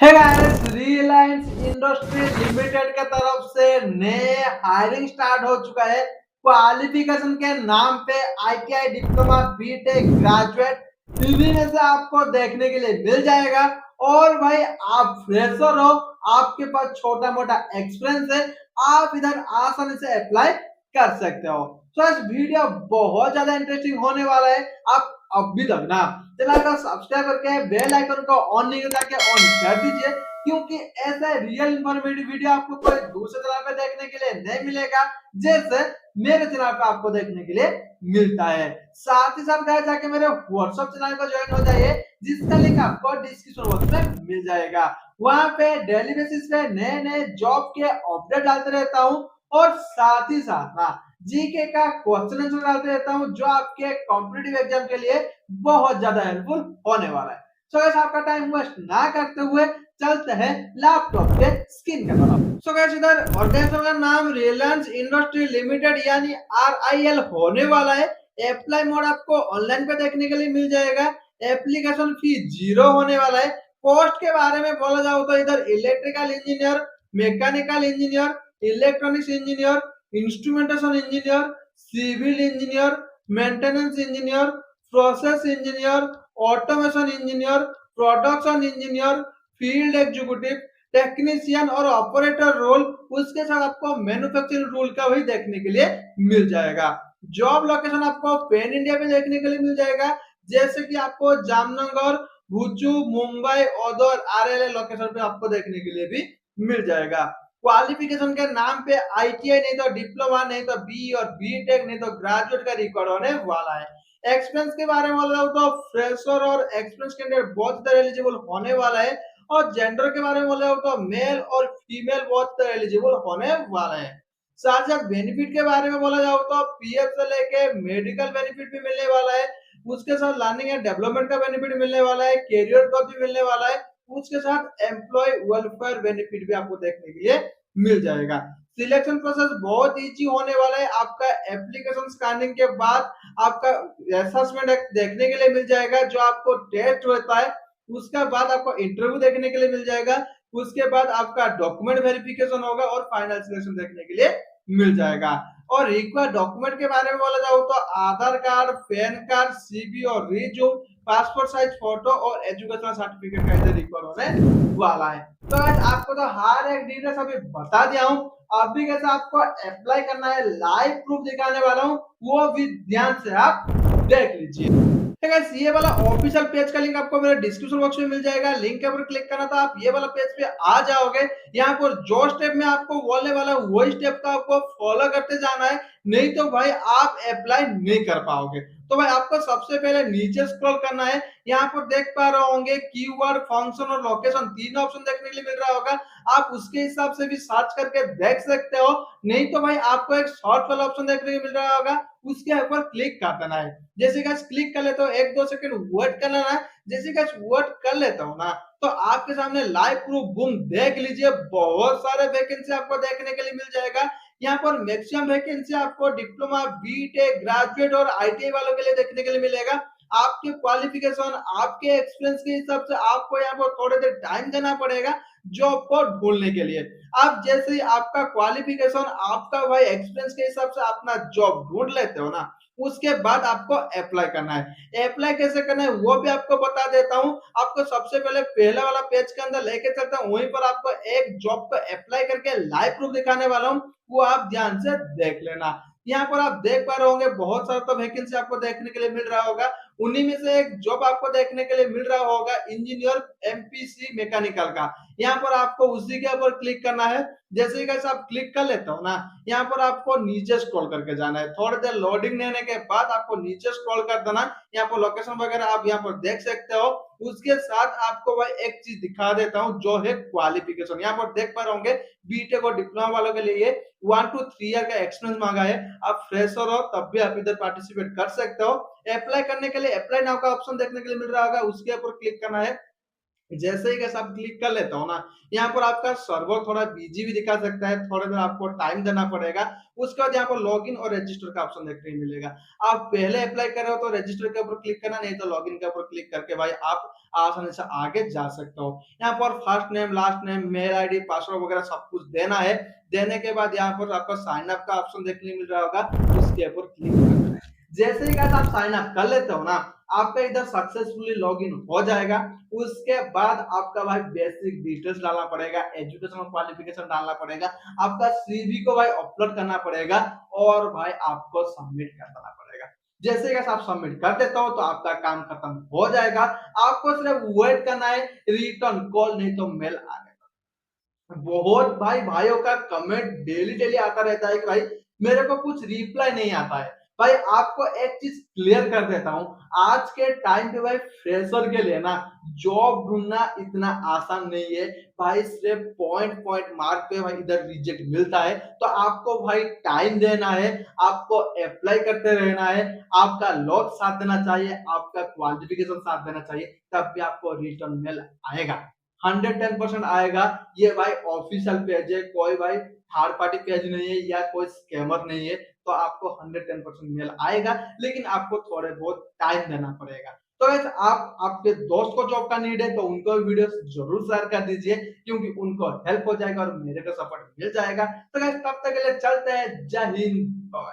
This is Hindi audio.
है गाइस, रिलायंस इंडस्ट्री लिमिटेड के तरफ से नए हायरिंग स्टार्ट हो चुका है। क्वालिफिकेशन के नाम पे आईटीआई डिप्लोमा बीटेक ग्रेजुएट इन्हीं में से आपको देखने के लिए मिल जाएगा। और भाई आप फ्रेशर हो, आपके पास छोटा मोटा एक्सपीरियंस है, आप इधर आसानी से अप्लाई कर सकते हो। तो इस वीडियो बहुत ज्यादा इंटरेस्टिंग होने वाला है। आप अभी तक ना चैनल को सब्सक्राइब करके बेल आइकन को ऑन नहीं करके ऑन कर दीजिए, क्योंकि ऐसा रियल इंफॉर्मेटिव वीडियो आपको कोई दूसरे चैनल पे देखने के लिए नहीं मिलेगा जैसे मेरे चैनल पे आपको देखने के लिए मिलता है। साथ ही साथ गाइस जाके मेरे व्हाट्सएप चैनल को ज्वाइन हो जाइए, जिसका लिंक आपको डिस्क्रिप्शन बॉक्स में मिल जाएगा। वहां पे डेली बेसिस पे नए नए जॉब के अपडेट डालते रहता हूँ, और साथ ही साथ ना जीके का क्वेश्चन आंसर डालते रहता हूँ, जो आपके कॉम्पिटिटिव एग्जाम के लिए बहुत ज्यादा हेल्पफुल होने वाला है। सो गाइस आपका टाइम वेस्ट ना करते हुए चलते हैं लैपटॉप के स्क्रीन की तरफ। सो गाइस इधर ऑर्गेनाइजेशन का नाम रिलायंस इंडस्ट्री लिमिटेड यानी आरआईएल होने वाला है। अप्लाई मोड आपको ऑनलाइन पे देखने के लिए मिल जाएगा। एप्लीकेशन फी 0 होने वाला है। पोस्ट के बारे में बोला जाओ तो इधर electrical engineer, mechanical engineer, electronics engineer, instrumentation engineer, civil engineer, maintenance engineer, process engineer, automation engineer, production engineer, field executive, technician और ऑपरेटर रोल, उसके साथ आपको मैन्युफैक्चरिंग रोल का भी देखने के लिए मिल जाएगा। जॉब लोकेशन आपको पैन इंडिया में देखने के लिए मिल जाएगा, जैसे कि आपको Jamnagar, भुचू, Mumbai, other, RLA location पे आपको देखने के लिए भी मिल जाएगा। क्वालिफिकेशन के नाम पे आईटीआई नहीं तो डिप्लोमा नहीं तो बी और बीटेक नहीं तो ग्रेजुएट का रिकॉर्ड होने वाला है। एक्सपीरियंस के बारे में बोल रहा हूँ तो फ्रेशर और एक्सपीरियंस कैंडिडेट बहुत तरह एलिजिबल होने वाला है। और जेंडर के बारे में बोल रहा हूँ तो मेल और फीमेल बहुत तरह एलिजिबल होने वाला है। साथ साथ बेनिफिट के बारे में बोला जाओ तो पीएफ से लेके मेडिकल बेनिफिट भी मिलने वाला है। उसके साथ लर्निंग एंड डेवलपमेंट का बेनिफिट मिलने वाला है, कैरियर ग्रोथ भी मिलने वाला है। उसके साथ एम्प्लॉय वेलफेयर बेनिफिट भी आपको देखने के लिए मिल जाएगा। सिलेक्शन प्रोसेस बहुत इजी होने वाला है। आपका एप्लीकेशन स्कैनिंग के बाद आपका असेसमेंट देखने के लिए मिल जाएगा, जो आपको टेस्ट होता है। उसके बाद आपको इंटरव्यू देखने के लिए मिल जाएगा। उसके बाद आपका डॉक्यूमेंट वेरिफिकेशन होगा और फाइनल सिलेक्शन देखने के लिए मिल जाएगा। और रिक्वायर्ड डॉक्यूमेंट के बारे में बोला जाओ तो आधार कार्ड, पैन कार्ड, सीवी और रिज्यूम, पासपोर्ट साइज फोटो और एजुकेशनल सर्टिफिकेट का इधर रिक्वायर होने वाला है। तो गाइस आपको तो हर एक डिटेल्स अभी बता दिया हूँ। अभी कैसे आपको अप्लाई करना है, लाइव प्रूफ दिखाने वाला हूँ, वो भी ध्यान से आप देख लीजिए। गाइस ये वाला ऑफिशियल पेज का लिंक आपको मेरे डिस्क्रिप्शन बॉक्स में मिल जाएगा। लिंक के ऊपर क्लिक करना था, आप ये वाला पेज पे आ जाओगे। यहाँ पर जो स्टेप में आपको बोलने वाला हूँ वही स्टेप का आपको फॉलो करते जाना है, नहीं तो भाई आप अप्लाई नहीं कर पाओगे। तो भाई आपको सबसे पहले नीचे स्क्रॉल करना है। यहाँ पर देख पा रहे होंगे कीवर्ड, फंक्शन और लोकेशन, तीन ऑप्शन देखने के लिए मिल रहा होगा। आप उसके हिसाब से भी सर्च करके देख सकते हो, नहीं तो भाई आपको एक शॉर्ट वाला ऑप्शन देखने को मिल रहा होगा, उसके ऊपर क्लिक कर देना है। जैसे गाइस क्लिक कर लेते हो, एक दो सेकंड वेट कर लेना है। जैसे गाइस वेट कर लेता हूँ ना, तो आपके सामने लाइव प्रूफ बूम देख लीजिए, बहुत सारे वैकेंसी आपको देखने के लिए मिल जाएगा। यहाँ पर मैक्सिमम वैकेंसी आपको डिप्लोमा, बीटेक, ग्रेजुएट और आईटीआई वालों के लिए देखने के लिए मिलेगा। आपके क्वालिफिकेशन, आपके एक्सपीरियंस के हिसाब से आपको यहाँ पर थोड़े देर टाइम देना पड़ेगा जॉब को ढूंढने के लिए। आप जैसे ही आपका क्वालिफिकेशन, आपका भाई एक्सपीरियंस के हिसाब से अपना जॉब ढूंढ लेते हो ना, उसके बाद आपको अप्लाई करना है। अप्लाई कैसे करना है वो भी आपको बता देता हूँ। आपको सबसे पहले पहला वाला पेज के अंदर लेके चलता हूँ, वहीं पर आपको एक जॉब को अप्लाई करके लाइव प्रूफ दिखाने वाला हूँ, वो आप ध्यान से देख लेना। यहाँ पर आप देख पा रहे होंगे बहुत सारा तो वैकेंसी आपको देखने के लिए मिल रहा होगा। उन्हीं में से एक जॉब आपको देखने के लिए मिल रहा होगा इंजीनियर एमपीसी मैकेनिकल का। यहाँ पर आपको उसी के ऊपर क्लिक करना है। जैसे ही कैसे आप क्लिक कर लेते हो ना, यहाँ पर आपको नीचे स्क्रॉल करके जाना है। थोड़ी देर लोडिंग लेने के बाद आपको नीचे स्क्रॉल कर देना। यहाँ पर लोकेशन वगैरह आप यहाँ पर देख सकते हो। उसके साथ आपको भाई एक चीज दिखा देता हूँ, जो है क्वालिफिकेशन। यहाँ पर देख पा रहे होंगे बीटेक और डिप्लोमा वालों के लिए 1 to 3 ईयर का एक्सपीरियंस मांगा है। आप फ्रेशर हो तब भी आप इधर पार्टिसिपेट कर सकते हो। अप्लाई करने के लिए अप्लाई नाउ का ऑप्शन देखने के लिए मिल रहा होगा, उसके ऊपर क्लिक करना है। जैसे ही कैसे आप क्लिक कर लेते हो ना, यहाँ पर आपका सर्वर थोड़ा बिजी भी दिखा सकता है, थोड़ा देर आपको टाइम देना पड़ेगा। उसके बाद यहाँ पर लॉगिन और रजिस्टर का ऑप्शन देखने को मिलेगा। आप पहले अप्लाई कर रहे हो तो रजिस्टर के ऊपर क्लिक करना, नहीं तो लॉगिन के ऊपर क्लिक करके भाई आप आसानी से आगे जा सकते हो। यहाँ पर first name, last name, mail ID, password वगैरह सब कुछ देना है। देने के बाद यहाँ पर आपको साइन अप का ऑप्शन देखने को मिल रहा होगा, उसके ऊपर क्लिक करना है। जैसे ही गाइस आप साइन अप कर लेते हो ना, आपका इधर सक्सेसफुली लॉगिन हो जाएगा। उसके बाद आपका भाई बेसिक डिटेल्स डालना पड़ेगा, एजुकेशनल क्वालिफिकेशन डालना पड़ेगा, आपका सीवी को भाई अपलोड करना पड़ेगा और भाई आपको सबमिट कर देना पड़ेगा। जैसे ही आप सबमिट कर देते हो तो आपका काम खत्म हो जाएगा। आपको सिर्फ वेट करना है रिटर्न कॉल नहीं तो मेल आने का। बहुत भाई भाइयों का कमेंट डेली डेली आता रहता है कि भाई मेरे को कुछ रिप्लाई नहीं आता है। भाई आपको एक चीज क्लियर कर देता हूँ, आज के टाइम पे भाई फ्रेशर के लिए ना जॉब ढूंढना इतना आसान नहीं है। भाई सिर्फ पॉइंट पॉइंट मार्क पे भाई इधर रिजेक्ट मिलता है, तो आपको भाई टाइम देना है, आपको अप्लाई करते रहना है, आपका लॉक साथ देना चाहिए, आपका क्वालिफिकेशन साथ देना चाहिए, तब भी आपको रिटर्न मेल आएगा। 110% आएगा। ये भाई ऑफिशियल पेज है, कोई भाई थर्ड पार्टी पेज नहीं है या कोई स्कैमर नहीं है। तो आपको 110% मेल आएगा, लेकिन आपको थोड़े बहुत टाइम देना पड़ेगा। तो गाइस आप आपके दोस्त को जॉब का नीड है तो उनको वीडियो जरूर शेयर कर दीजिए, क्योंकि उनको हेल्प हो जाएगा और मेरे को सपोर्ट मिल जाएगा। तो गाइस तब तक के लिए चलते हैं। जय हिंद। बाय।